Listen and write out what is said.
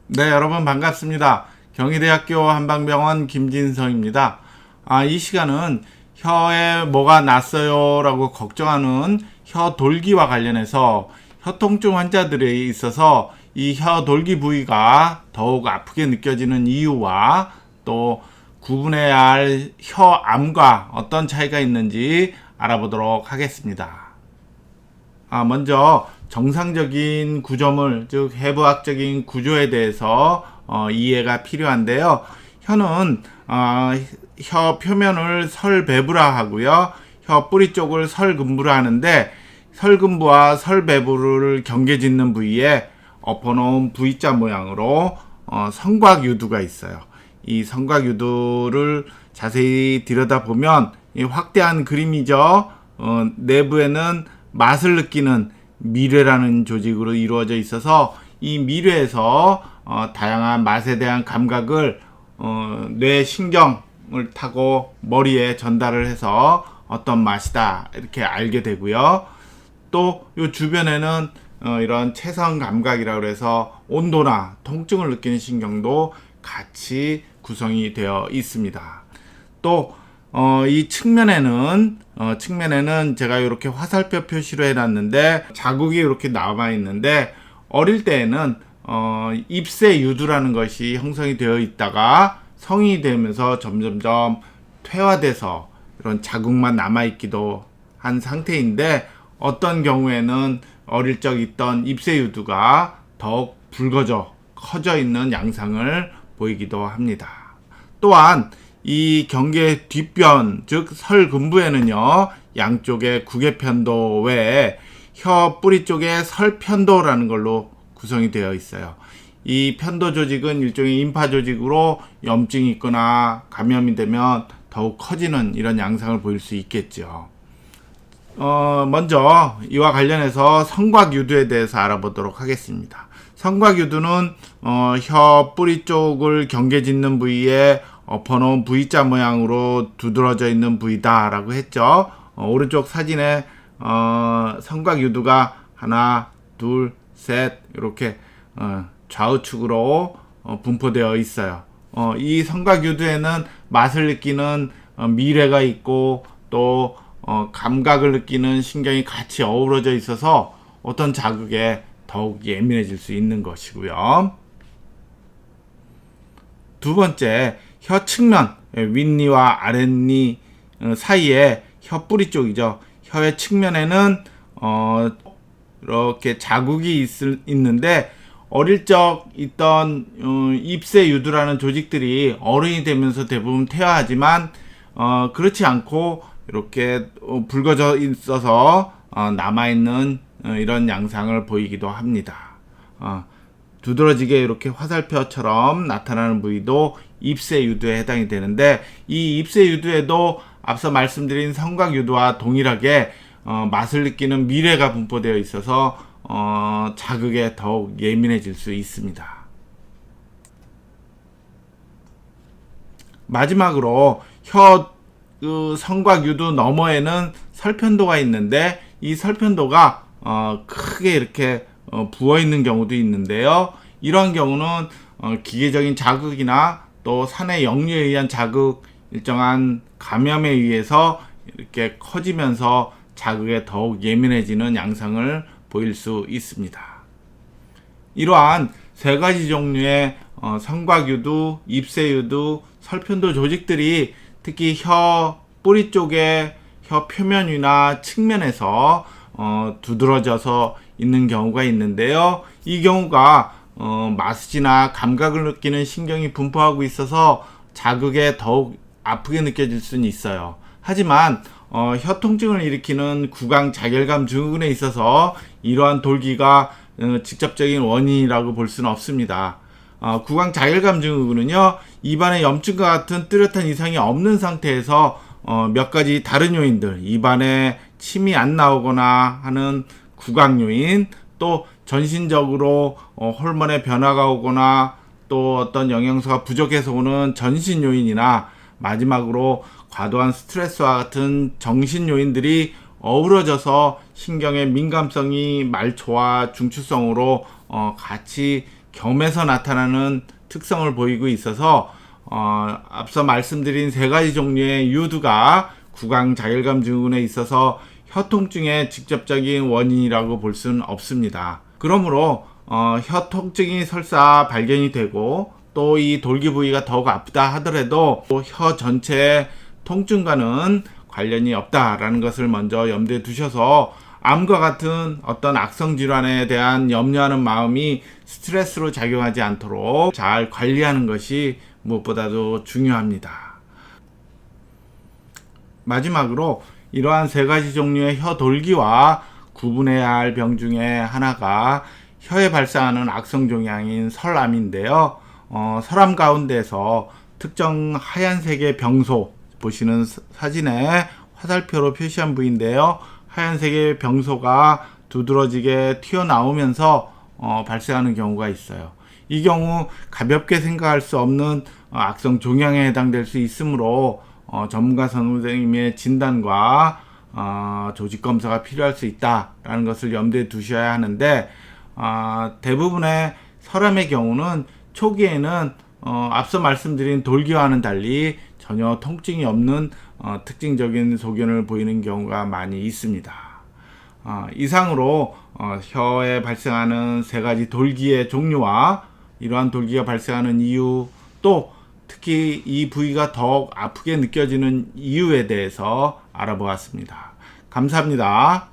네, 여러분 반갑습니다. 경희대학교 한방병원 김진성입니다. 이 시간은 혀에 뭐가 났어요 라고 걱정하는 혀 돌기와 관련해서 혀통증 환자들에 있어서 이 혀 돌기 부위가 더욱 아프게 느껴지는 이유와 또 구분해야 할 혀암과 어떤 차이가 있는지 알아보도록 하겠습니다. 먼저 정상적인 구조물, 즉 해부학적인 구조에 대해서 이해가 필요한데요. 혀는 혀 표면을 설배부라 하고요. 혀 뿌리 쪽을 설근부라 하는데, 설근부와 설배부를 경계짓는 부위에 엎어놓은 V자 모양으로 성곽유두가 있어요. 이 성곽유두를 자세히 들여다보면 확대한 그림이죠. 내부에는 맛을 느끼는 미뢰라는 조직으로 이루어져 있어서 이 미뢰에서 다양한 맛에 대한 감각을 뇌 신경을 타고 머리에 전달을 해서 어떤 맛이다 이렇게 알게 되고요. 또 이 주변에는 이런 체성 감각이라고 해서 온도나 통증을 느끼는 신경도 같이 구성이 되어 있습니다. 또 이 측면에는 제가 이렇게 화살표 표시로 해놨는데 자국이 이렇게 남아 있는데, 어릴 때에는 입새 유두라는 것이 형성이 되어 있다가 성인이 되면서 점점점 퇴화돼서 이런 자국만 남아 있기도 한 상태인데, 어떤 경우에는 어릴 적 있던 입새 유두가 더욱 붉어져 커져 있는 양상을 보이기도 합니다. 또한 이 경계 뒷변, 즉 설근부에는요, 양쪽의 구개편도 외에 혀 뿌리 쪽에 설편도라는 걸로 구성이 되어 있어요. 이 편도 조직은 일종의 임파 조직으로 염증이 있거나 감염이 되면 더욱 커지는 이런 양상을 보일 수 있겠죠. 먼저 이와 관련해서 성곽유두에 대해서 알아보도록 하겠습니다. 성곽유두는 혀 뿌리 쪽을 경계짓는 부위에 엎어놓은 V자 모양으로 두드러져 있는 부위다 라고 했죠. 오른쪽 사진에 성곽유두가 하나, 둘, 셋 이렇게 좌우측으로 분포되어 있어요. 이 성곽유두에는 맛을 느끼는 미뢰가 있고 또 감각을 느끼는 신경이 같이 어우러져 있어서 어떤 자극에 더욱 예민해질 수 있는 것이고요. 두 번째, 혀 측면, 윗니와 아랫니 사이에 혀 뿌리 쪽이죠. 혀의 측면에는 이렇게 자국이 있는데, 어릴 적 있던 입새 유두라는 조직들이 어른이 되면서 대부분 퇴화하지만 그렇지 않고 이렇게 붉어져 있어서 남아있는 이런 양상을 보이기도 합니다. 두드러지게 이렇게 화살표처럼 나타나는 부위도 입새 유두에 해당이 되는데, 이 입새 유두에도 앞서 말씀드린 성곽 유두와 동일하게 맛을 느끼는 미뢰가 분포되어 있어서 자극에 더욱 예민해질 수 있습니다. 마지막으로 혀 성곽 유두 너머에는 설편도가 있는데, 이 설편도가 크게 이렇게 부어 있는 경우도 있는데요. 이러한 경우는 기계적인 자극이나 또 산의 역류에 의한 자극, 일정한 감염에 의해서 이렇게 커지면서 자극에 더욱 예민해지는 양상을 보일 수 있습니다. 이러한 세 가지 종류의 성곽유두, 입새유두, 설편도 조직들이 특히 혀 뿌리 쪽에 혀 표면이나 측면에서 두드러져서 있는 경우가 있는데요. 이 경우가 맛이나 감각을 느끼는 신경이 분포하고 있어서 자극에 더욱 아프게 느껴질 수는 있어요. 하지만 혀 통증을 일으키는 구강 자결감 증후군에 있어서 이러한 돌기가 직접적인 원인이라고 볼 수는 없습니다. 구강 자결감 증후군은요, 입안에 염증과 같은 뚜렷한 이상이 없는 상태에서 몇 가지 다른 요인들, 입안에 침이 안 나오거나 하는 구강 요인, 또 전신적으로 호르몬의 변화가 오거나 또 어떤 영양소가 부족해서 오는 전신 요인이나 마지막으로 과도한 스트레스와 같은 정신 요인들이 어우러져서 신경의 민감성이 말초와 중추성으로 같이 겸해서 나타나는 특성을 보이고 있어서 앞서 말씀드린 세 가지 종류의 유두가 구강자결감 증후군에 있어서 혀 통증의 직접적인 원인이라고 볼 수는 없습니다. 그러므로 혀 통증이 설사 발견이 되고 또 이 돌기 부위가 더욱 아프다 하더라도 혀 전체의 통증과는 관련이 없다라는 것을 먼저 염두에 두셔서 암과 같은 어떤 악성 질환에 대한 염려하는 마음이 스트레스로 작용하지 않도록 잘 관리하는 것이 무엇보다도 중요합니다. 마지막으로 이러한 세 가지 종류의 혀 돌기와 구분해야 할 병 중에 하나가 혀에 발생하는 악성 종양인 설암인데요. 설암 가운데서 특정 하얀색의 병소, 보시는 사진에 화살표로 표시한 부위인데요. 하얀색의 병소가 두드러지게 튀어나오면서 발생하는 경우가 있어요. 이 경우 가볍게 생각할 수 없는 악성 종양에 해당될 수 있으므로 전문가 선생님의 진단과 조직 검사가 필요할 수 있다라는 것을 염두에 두셔야 하는데, 대부분의 설암의 경우는 초기에는 앞서 말씀드린 돌기와는 달리 전혀 통증이 없는 특징적인 소견을 보이는 경우가 많이 있습니다. 이상으로 혀에 발생하는 세 가지 돌기의 종류와 이러한 돌기가 발생하는 이유, 또 특히 이 부위가 더욱 아프게 느껴지는 이유에 대해서 알아보았습니다. 감사합니다.